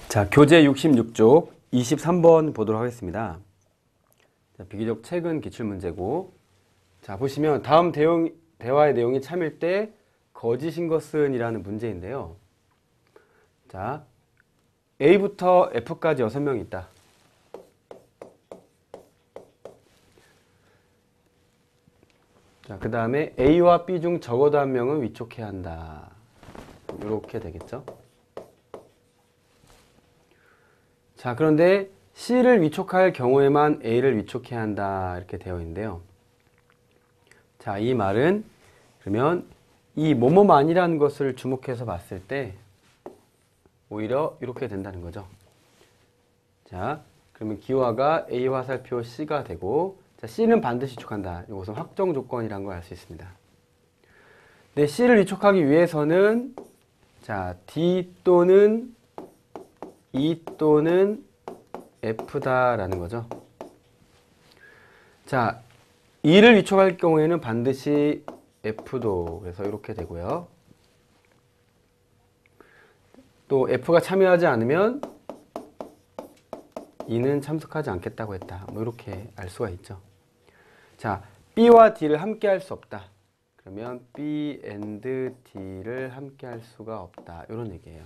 자, 교재 66쪽 23번 보도록 하겠습니다. 자, 비교적 최근 기출문제고, 자, 보시면 다음 대화의 내용이 참일 때 거짓인 것은 이라는 문제인데요. 자, A부터 F까지 6명이 있다. 자, 그 다음에 A와 B 중 적어도 한 명은 위촉해야 한다. 이렇게 되겠죠. 자, 그런데 C를 위촉할 경우에만 A를 위촉해야 한다. 이렇게 되어 있는데요. 자, 이 말은 그러면 이 뭐뭐만이라는 것을 주목해서 봤을 때 오히려 이렇게 된다는 거죠. 자, 그러면 기호화가 A 화살표 C가 되고, 자, C는 반드시 위촉한다. 이것은 확정 조건이라는 걸 알 수 있습니다. 근데 C를 위촉하기 위해서는 자, D 또는 E 또는 F다라는 거죠. 자, E를 위촉할 경우에는 반드시 F도, 그래서 이렇게 되고요. 또 F가 참여하지 않으면 E는 참석하지 않겠다고 했다. 뭐 이렇게 알 수가 있죠. 자, B와 D를 함께 할 수 없다. 그러면 B and D를 함께 할 수가 없다. 이런 얘기예요.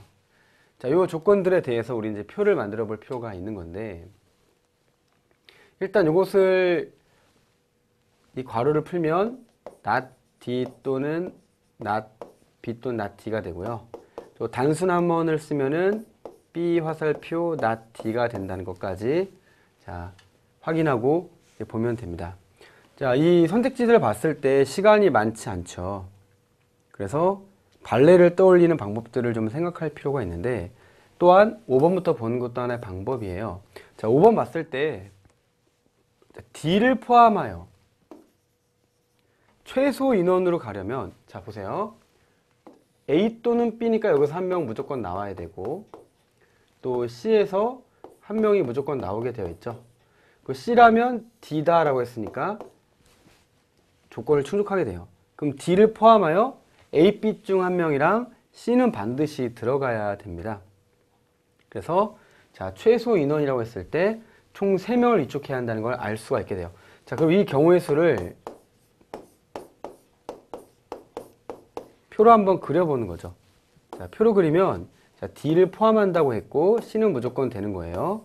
자, 이 조건들에 대해서 우리 이제 표를 만들어 볼 필요가 있는 건데, 일단 이것을 이 괄호를 풀면 not D 또는 not B 또는 not D가 되고요. 또 단순함원을 쓰면은 B 화살표 not D가 된다는 것까지 자, 확인하고 이제 보면 됩니다. 자, 이 선택지들을 봤을 때 시간이 많지 않죠. 그래서 발레를 떠올리는 방법들을 좀 생각할 필요가 있는데, 또한 5번부터 보는 것도 하나의 방법이에요. 자, 5번 봤을 때 D를 포함하여 최소 인원으로 가려면, 자, 보세요. A 또는 B니까 여기서 한 명 무조건 나와야 되고, 또 C에서 한 명이 무조건 나오게 되어 있죠. 그 C라면 D다라고 했으니까 조건을 충족하게 돼요. 그럼 D를 포함하여 A, B 중 한 명이랑 C는 반드시 들어가야 됩니다. 그래서 자, 최소 인원이라고 했을 때 총 3명을 위촉해야 한다는 걸 알 수가 있게 돼요. 자, 그럼 이 경우의 수를 표로 한번 그려보는 거죠. 자, 표로 그리면 자, D를 포함한다고 했고 C는 무조건 되는 거예요.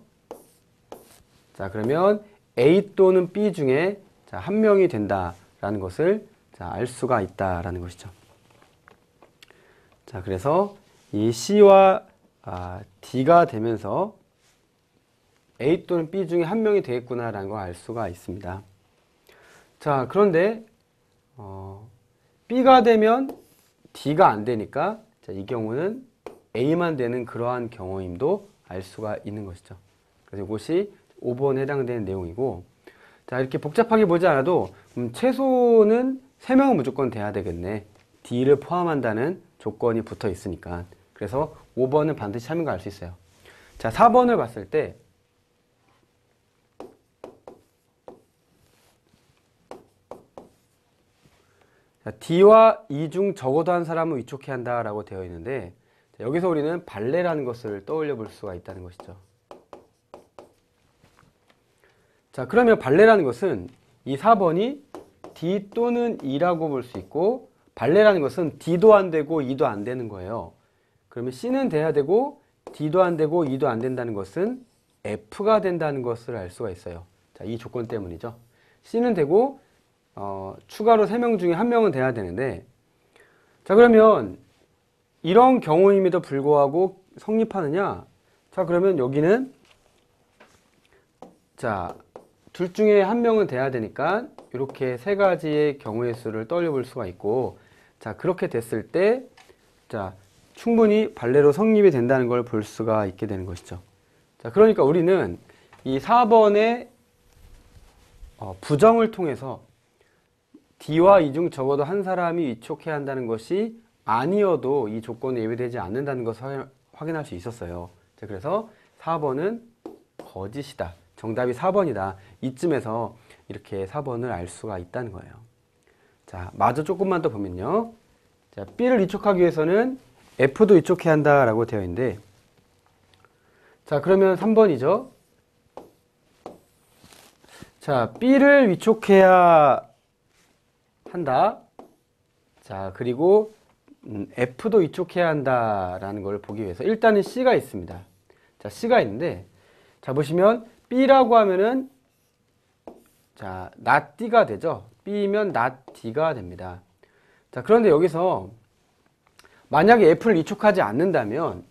자, 그러면 A 또는 B 중에 자, 한 명이 된다라는 것을 자, 알 수가 있다라는 것이죠. 자, 그래서 이 C와 D가 되면서 A 또는 B 중에 한 명이 되겠구나라는 걸 알 수가 있습니다. 자, 그런데 B가 되면 D가 안 되니까 자, 이 경우는 A만 되는 그러한 경우임도 알 수가 있는 것이죠. 그래서 이것이 5번에 해당되는 내용이고, 자, 이렇게 복잡하게 보지 않아도 최소는 3명은 무조건 돼야 되겠네. D를 포함한다는 조건이 붙어 있으니까. 그래서 5번은 반드시 참인 거 알 수 있어요. 자, 4번을 봤을 때 자, D와 E 중 적어도 한 사람은 위촉해야 한다라고 되어 있는데, 자, 여기서 우리는 발레라는 것을 떠올려 볼 수가 있다는 것이죠. 자, 그러면 발레라는 것은 이 4번이 D 또는 E라고 볼 수 있고, 발레라는 것은 D도 안 되고 E도 안 되는 거예요. 그러면 C는 돼야 되고 D도 안 되고 E도 안 된다는 것은 F가 된다는 것을 알 수가 있어요. 자, 이 조건 때문이죠. C는 되고 추가로 3명 중에 1명은 돼야 되는데, 자, 그러면 이런 경우임에도 불구하고 성립하느냐? 자, 그러면 여기는 자, 둘 중에 1명은 돼야 되니까 이렇게 3가지의 경우의 수를 떠올려 볼 수가 있고, 자, 그렇게 됐을 때 자, 충분히 발레로 성립이 된다는 걸 볼 수가 있게 되는 것이죠. 자, 그러니까 우리는 이 4번의 부정을 통해서 D와 E 중 적어도 한 사람이 위촉해야 한다는 것이 아니어도 이 조건에 예외되지 않는다는 것을 확인할 수 있었어요. 자, 그래서 4번은 거짓이다. 정답이 4번이다. 이쯤에서 이렇게 4번을 알 수가 있다는 거예요. 자, 마저 조금만 더 보면요. 자, B를 위촉하기 위해서는 F도 위촉해야 한다라고 되어 있는데, 자, 그러면 3번이죠. 자, B를 위촉해야 한다. 자, 그리고 F도 위촉해야 한다라는 걸 보기 위해서 일단은 C가 있습니다. 자, C가 있는데, 자, 보시면 B라고 하면은 자, not D가 되죠. B면 not D가 됩니다. 자, 그런데 여기서 만약에 F를 위촉하지 않는다면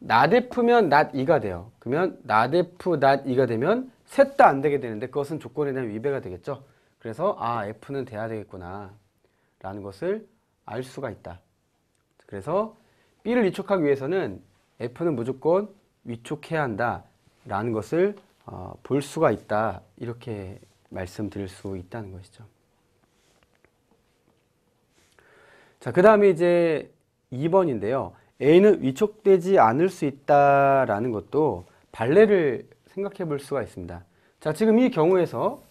not F면 not E가 돼요. 그러면 not F, not E가 되면 셋 다 안 되게 되는데 그것은 조건에 대한 위배가 되겠죠. 그래서 아, F는 돼야 되겠구나 라는 것을 알 수가 있다. 그래서 B를 위촉하기 위해서는 F는 무조건 위촉해야 한다 라는 것을 볼 수가 있다. 이렇게 말씀드릴 수 있다는 것이죠. 자, 그 다음에 이제 2번인데요. A는 위촉되지 않을 수 있다라는 것도 발례를 생각해 볼 수가 있습니다. 자, 지금 이 경우에서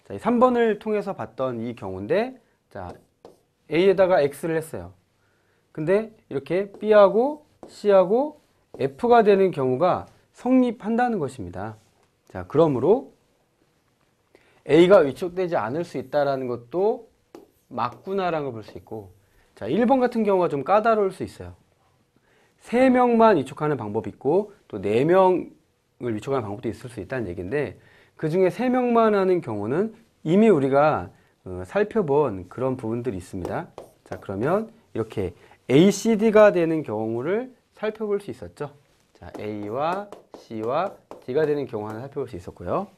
자, 3번을 통해서 봤던 이 경우인데, 자, A에다가 X를 했어요. 근데 이렇게 B하고 C하고 F가 되는 경우가 성립한다는 것입니다. 자, 그러므로 A가 위촉되지 않을 수 있다라는 것도 맞구나라는 걸 볼 수 있고, 자, 1번 같은 경우가 좀 까다로울 수 있어요. 3명만 위촉하는 방법이 있고 또 4명을 위촉하는 방법도 있을 수 있다는 얘기인데, 그 중에 3명만 하는 경우는 이미 우리가 살펴본 그런 부분들이 있습니다. 자, 그러면 이렇게 A, C, D가 되는 경우를 살펴볼 수 있었죠. 자, A와 C와 D가 되는 경우 하나 살펴볼 수 있었고요.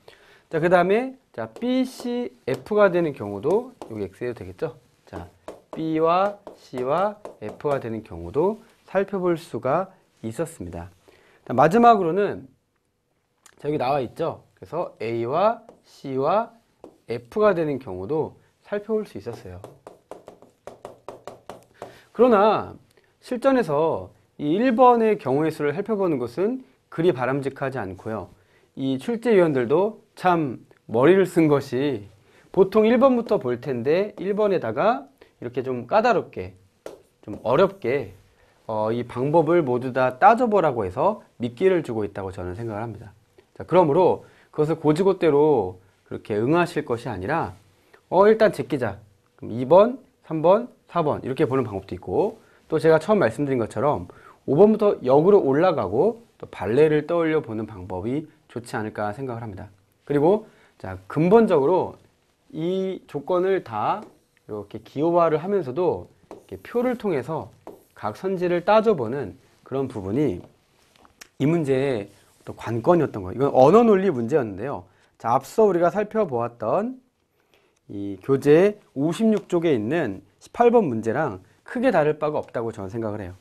자, 그 다음에 자, B, C, F가 되는 경우도 여기 X해도 되겠죠. 자, B와 C와 F가 되는 경우도 살펴볼 수가 있었습니다. 자, 마지막으로는 자, 여기 나와 있죠. 그래서 A와 C와 F가 되는 경우도 살펴볼 수 있었어요. 그러나 실전에서 이 1번의 경우의 수를 살펴보는 것은 그리 바람직하지 않고요. 이 출제위원들도 참 머리를 쓴 것이 보통 1번부터 볼 텐데 1번에다가 이렇게 좀 까다롭게, 좀 어렵게 이 방법을 모두 다 따져보라고 해서 미끼를 주고 있다고 저는 생각을 합니다. 자, 그러므로 그것을 고지고대로 그렇게 응하실 것이 아니라 일단 제끼자. 그럼 2번, 3번, 4번 이렇게 보는 방법도 있고, 또 제가 처음 말씀드린 것처럼 5번부터 역으로 올라가고 또 발레를 떠올려 보는 방법이 좋지 않을까 생각을 합니다. 그리고 자, 근본적으로 이 조건을 다 이렇게 기호화를 하면서도 이렇게 표를 통해서 각 선지를 따져보는 그런 부분이 이 문제의 어떤 관건이었던 거예요. 이건 언어 논리 문제였는데요. 자, 앞서 우리가 살펴보았던 이 교재 56쪽에 있는 18번 문제랑 크게 다를 바가 없다고 저는 생각을 해요.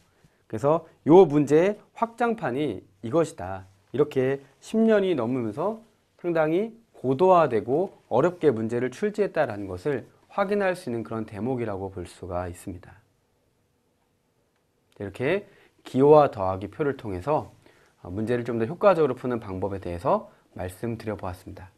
그래서 이 문제의 확장판이 이것이다. 이렇게 10년이 넘으면서 상당히 고도화되고 어렵게 문제를 출제했다라는 것을 확인할 수 있는 그런 대목이라고 볼 수가 있습니다. 이렇게 기호와 더하기 표를 통해서 문제를 좀 더 효과적으로 푸는 방법에 대해서 말씀드려 보았습니다.